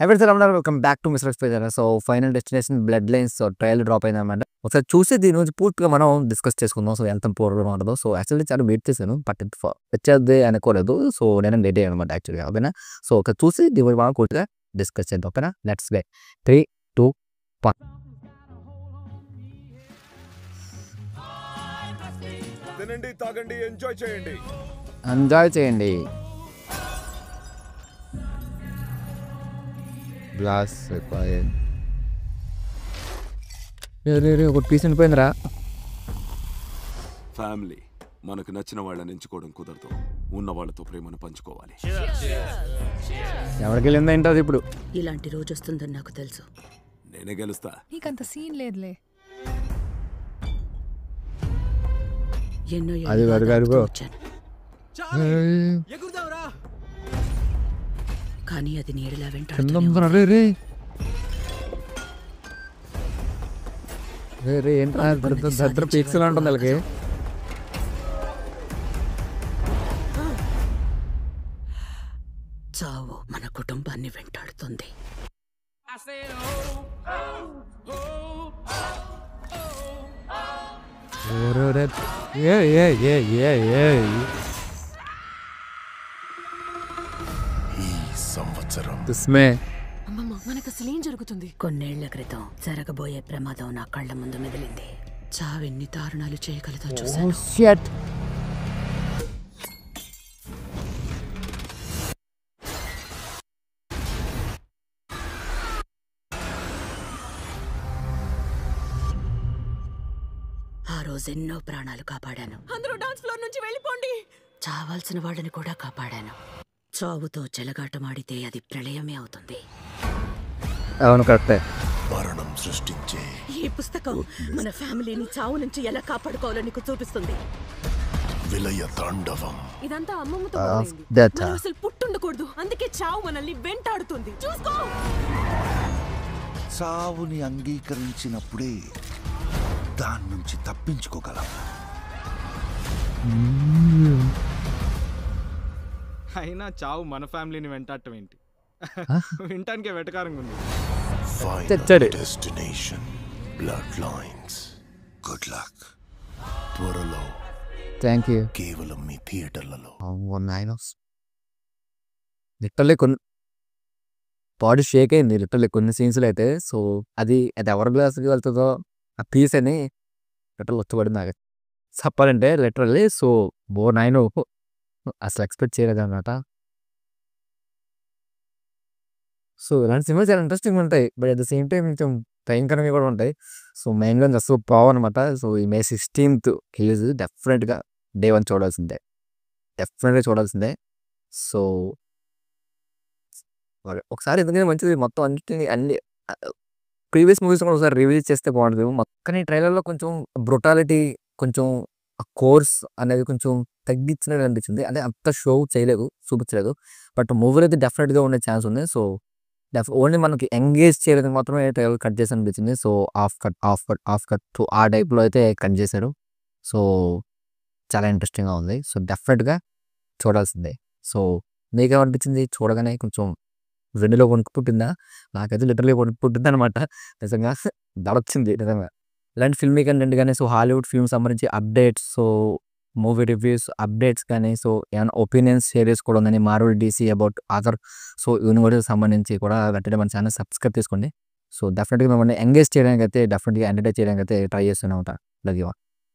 ఎవరిసారి ఉన్నారు welcome back to mister ఎక్స్ప్రెజర్. So Final Destination Bloodlines trial drop అయిందన్నమాట. ఒకసారి చూసి దీని గురించి పూర్తిగా మనం డిస్కస్ చేసుకుందాం. సో ఎంత పూర్వం ఉండదు. సో యాక్చువల్లీ చాలా వెయిట్ చేశాను బట్ వచ్చేది అనుకోలేదు. సో నేను రెడీ అనమాట యాక్చువల్గా. ఓకేనా? సో ఒక చూసి దీని గురించి మనం పూర్తిగా డిస్కస్ చేద్దాం. ఓకేనా? Let's get 3, 2, 1. తినండి, తాగండి, ఎంజాయ్ చేయండి. ఎంజాయ్ చేయండి. గ్లాస్ ఒక పీస్ ఉండిపోయిందిరా. ఫ్యామిలీ మనకు నచ్చిన వాళ్ళని ఎంచుకోవడం కుదరదు. ఉన్న వాళ్ళతో ప్రేమను పంచుకోవాలి. ఎవరికి వెళ్ళిందో ఏంటో అది ఇప్పుడు. ఇలాంటి రోజు వస్తుందని నాకు తెలుసు. నేనే గెలుస్తా. నీకంత సీన్ లేదులే. ఎన్నో అది వచ్చాను కానీ అది నీడలా వెంటాడుతూనే ఏంటో పీక్స్లా ఉంటుంది వాళ్ళకి. చావు మన కుటుంబాన్ని వెంటాడుతుంది. అమ్మమ్మ, మనకు అసలు ఏం జరుగుతుంది? కొన్నేళ్ల క్రితం జరగబోయే ప్రమాదం నా కళ్ళ ముందు మెదిలింది. చావెన్ని దారుణాలు చేయగలదో చూశాను. ఆ రోజు ఎన్నో ప్రాణాలు కాపాడాను. అందరూ డాన్స్ ఫ్లోర్ నుంచి వెళ్ళిపోండి. చావాల్సిన వాళ్ళని కూడా కాపాడాను. చావుతో చెలగాటమాడితే అది ప్రళయమే అవుతుంది. అవును, కరెక్టే. మరణం సృష్టించే ఈ పుస్తకం మన ఫ్యామిలీని చావు నుంచి ఎలా కాపాడుకోవాలో నీకు చూపిస్తుంది. విలయ తాండవం. ఇదంతా అమ్మమ్మతో మొదలైంది. That మనం అసలు పుట్టుండకూడదు. అందుకే చావు మనల్ని వెంటాడుతుంది. చూసుకో. చావుని అంగీకరించినప్పుడే దాని నుంచి తప్పించుకోగలం. అయినా చావు మన ఫ్యామిలీని వెంటాడటం ఏంటి? వింటానికే వెటకారంగా ఉంది. తెచ్చాడు. Destination blood lines. Good luck. త్వరలో థ్యాంక్ యూ. కేవలం మీ థియేటర్లలో. లిటరల్లీ కొన్ని బాడీ షేక్ అయింది లిటరల్లీ కొన్ని సీన్స్లో అయితే. సో అది ఎవరి గ్లాస్కి వెళ్తుందో ఆ పీస్ అని లిటరల్ వచ్చబడింది నాకు చెప్పాలంటే లిటరల్లీ. సో నాయను అసలు ఎక్స్పెక్ట్ చేయలేదు అనమాట. సో ఇలాంటి సినిమా చాలా ఇంట్రెస్టింగ్ ఉంటాయి but at the same time కొంచెం భయంకరంగా కూడా ఉంటాయి. సో మెయిన్గా అసలు అనమాట. సో ఈ May 16th రిలీజ్ డెఫినెట్గా Day 1 చూడాల్సిందే. డెఫినెట్గా చూడాల్సిందే. సో ఒకసారి ఎందుకంటే మంచిది మొత్తం అన్ని ప్రీవియస్ మూవీస్ కూడా ఒకసారి రివ్యూ చేస్తే బాగుంటుంది. మొత్తం ఈ ట్రైలర్లో కొంచెం బ్రుటాలిటీ, కొంచెం కోర్స్ అనేది కొంచెం తగ్గించినట్టు అనిపించింది. అంటే అంత షో చేయలేదు, చూపించలేదు. బట్ మూవీలో అయితే డెఫినెట్గా ఉండే ఛాన్స్ ఉంది. సో ఓన్లీ మనకి ఎంగేజ్ చేయడానికి మాత్రమే ట్రైలర్ కట్ చేసి అనిపించింది. సో ఆఫ్ కట్ టు ఆ టైప్లో అయితే కట్ చేశారు. సో చాలా ఇంట్రెస్టింగ్గా ఉంది. సో డెఫినెట్గా చూడాల్సిందే. సో నీకేమనిపించింది చూడగానే? కొంచెం వెన్నులో వణుకు పుట్టిందా? నాకైతే లిటరల్లీ వణుకు పుట్టింది అనమాట. నిజంగా దడొచ్చింది నిజంగా. ఇలాంటి ఫిల్మీ కంటెంట్ కానీ, సో హాలీవుడ్ ఫిల్మ్ సంబంధించి updates, so movie reviews updates కానీ, సో ఏమైనా ఒపీనియన్స్ షేర్ చేసుకోవడం కానీ, Marvel DC about other so universe సంబంధించి కూడా వెంటనే మన ఛానల్ సబ్స్క్రైబ్ చేసుకోండి. సో డెఫినెట్గా మిమ్మల్ని ఎంగేజ్ చేయడానికి అయితే, డెఫినెట్గా ఎంటర్టైన్ చేయడానికి అయితే ట్రై చేస్తూనే ఉంటాను. Love you all.